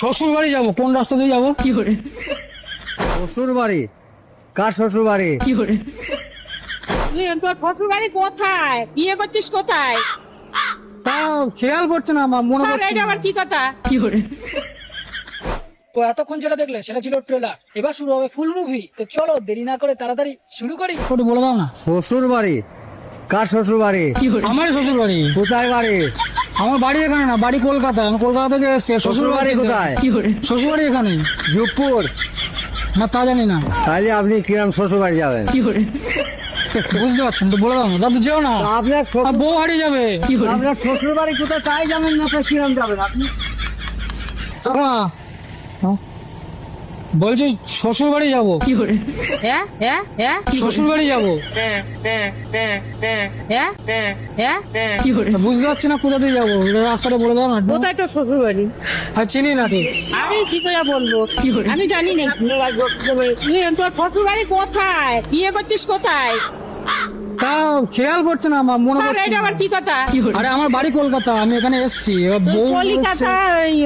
শ্বশুর বাড়ি যাবো, কোন রাস্তা দিয়ে যাবো? কি করে শ্বশুর বাড়ি? কার শ্বশুর বাড়ি? কি করে তোর শ্বশুর বাড়ি কোথায়? বিয়ে করছিস কোথায়? তাও খেয়াল করছে না, আমার মনে স্যার, পড়ছে এটা না। আবার কি কথা? কি করে তো এতক্ষণ যেটা দেখলে সেটা ছিল ট্রেলার। এবার শুরু হবে ফুল মুভি। তো চলো দেরি না করে তাড়াতাড়ি শুরু করি। একটু বলে দাও না। শ্বশুর বাড়ি? কার শ্বশুর বাড়ি? কি করে আমার শ্বশুর বাড়ি? কোথায় বাড়ি? আমার বাড়ি এখানে না, বাড়ি কলকাতা। আমি কলকাতা থেকে এসেছি। শ্বশুর বাড়ি কোথায়? কি করে শ্বশুর বাড়ি এখানে? যোগপুর? না, তা জানি না। তাহলে আপনি কিরম শ্বশুর বাড়ি যাবেন? কি করে বুঝতে পারছেন তো, বলে দাও না। দাদু যেও না, আপনার আর বউ হারিয়ে যাবে। কি করে আপনার শ্বশুর বাড়ি কোথায় তাই জানেন না, আপনার কিরম যাবেন আপনি? মা, বলছি শ্বশুর বাড়ি যাবো। কি করে হ্যাঁ হ্যাঁ হ্যাঁ শ্বশুর বাড়ি যাবো। কি করে বুঝতে পারছি না কোথা দিয়ে যাবো, এটা রাস্তাটা বলে দাও না একটু। কোথায় তোর শ্বশুর বাড়ি? আর চিনি না ঠিক। আমি কি করে বলবো? কি করে আমি জানি না। তোর শ্বশুর বাড়ি কোথায়? বিয়ে করছিস কোথায়? তাও খেয়াল করছে না, আমার মনে স্যার, পড়ছে এটা না। আবার কি কথা? আরে আমার বাড়ি কলকাতা, আমি এখানে এসেছি। এবার তোর বউ কলিকাতা, ওই,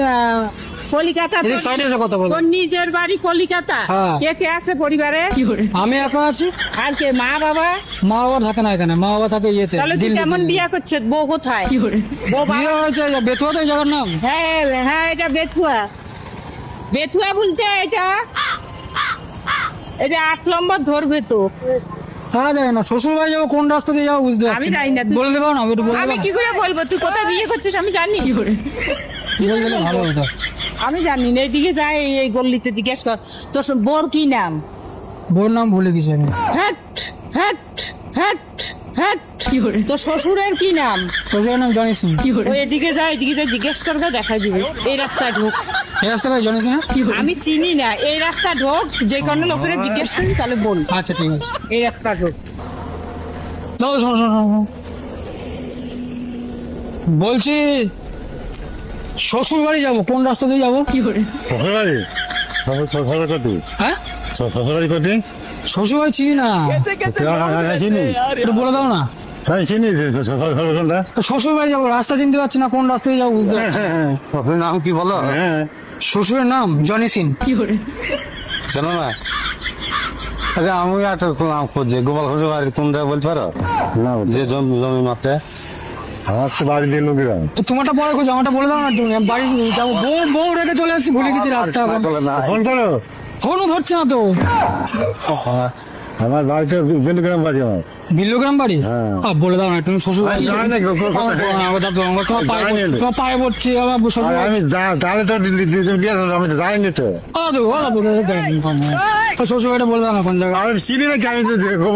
কলিকাতা এদিকে তোর- সাইডে এসে কথা বলো। তোর নিজের বাড়ি কলিকাতা? হ্যাঁ। কে কে আছে পরিবারে? আমি একা আছি, আর কে? মা বাবা? মা বাবা থাকে না এখানে, মা বাবা থাকে ইয়েতে তাহলে তুই দিল্লিতে। কেমন বিয়ে করছিস? বউ কোথায়? বউ বিয়ে বাবা? হয়েছে বেতুয়াতে, এই জায়গার নাম। হ্যাঁ হ্যাঁ, এটা বেথুয়া। বেথুয়া বলতে এটা 8 নম্বর ধরবে তো। পাওয়া যায় না। শ্বশুর বাড়ি যাবো, কোন রাস্তা দিয়ে যাবো বুঝতে পারছি আমি জানি না। বলে দেবো না, একটু বলে আমি দেবো কি করে বলবো? তুই কোথায় বিয়ে করছিস আমি জানি? বলে দিলে ভালো হতো। আমি জানি না। এইদিকে যাই, এই গল্লিতে জিজ্ঞেস কর তোর বোর কি নাম। বউর নাম ভুলে গেছি আমি। হ্যাট হ্যাট হ্যাট হ্যাট। তোর শ্বশুরের কি নাম? শ্বশুরের নাম জনি সিং। ওই এদিকে যা, এদিকে যা, জিজ্ঞেস করবে, দেখা দিবে। এই রাস্তায় ঢোক। এই রাস্তা ভাই জনি সিং? আমি চিনি না। এই রাস্তা ঢোক, যে কোনো লোকের জিজ্ঞেস করি তাহলে বল। আচ্ছা ঠিক আছে। এই রাস্তা ঢোক। শোনো, শোনো, শোনো, শোনো। বলছি শ্বশুর বাড়ি যাবো, কোন রাস্তা দিয়ে যাবো? শ্বশুরবাড়ি? শ্বশুর কটি? হ্যাঁ, শ্বশুরবাড়ি কটি? শ্বশুর বাড়ি চিনি না, চিনি? একটু বলে দাও না। আমি চিনি শ্বশুর কোনটা? শ্বশুর বাড়ি যাবো, রাস্তা চিনতে পারছি না, কোন রাস্তা দিয়ে যাবো বুঝতে পারছি না। শ্বশুরের নাম কি বলো? হ্যাঁ, শ্বশুরের নাম জনি সিং। শোনো না, আরে আমি একটা নাম খুঁজছি, গোপাল শ্বশুর বাড়ি কোনটা বলতে পারো? না, যে জমি মাপতে। আমার তো বাড়ি দিয়ে লোকেরা। তো তোমারটা পরে খোঁজো, আমারটা বলে দাও না তুমি। আমি বাড়ি যাবো, বউ বউ রেখে চলে আসছি, ভুলে গেছি রাস্তা। ফোন করো। ফোনও ধরছে না তো। আমার বাড়িতে বেলুগ্রাম বাড়ি আমার। বিল্লগ্রাম বাড়ি? হ্যাঁ। বলে দাও না তুমি শ্বশুর বাড়ি। জানি না, তোমার পায়ে পড়ছি, আমার শ্বশুর বাড়ি। আমি তাহলে তো আমি তো জানি তো। শ্বশুর বাড়িটা বলে দাও না কোন জায়গায়। আমি চিনি না, আমি তো দেখবো।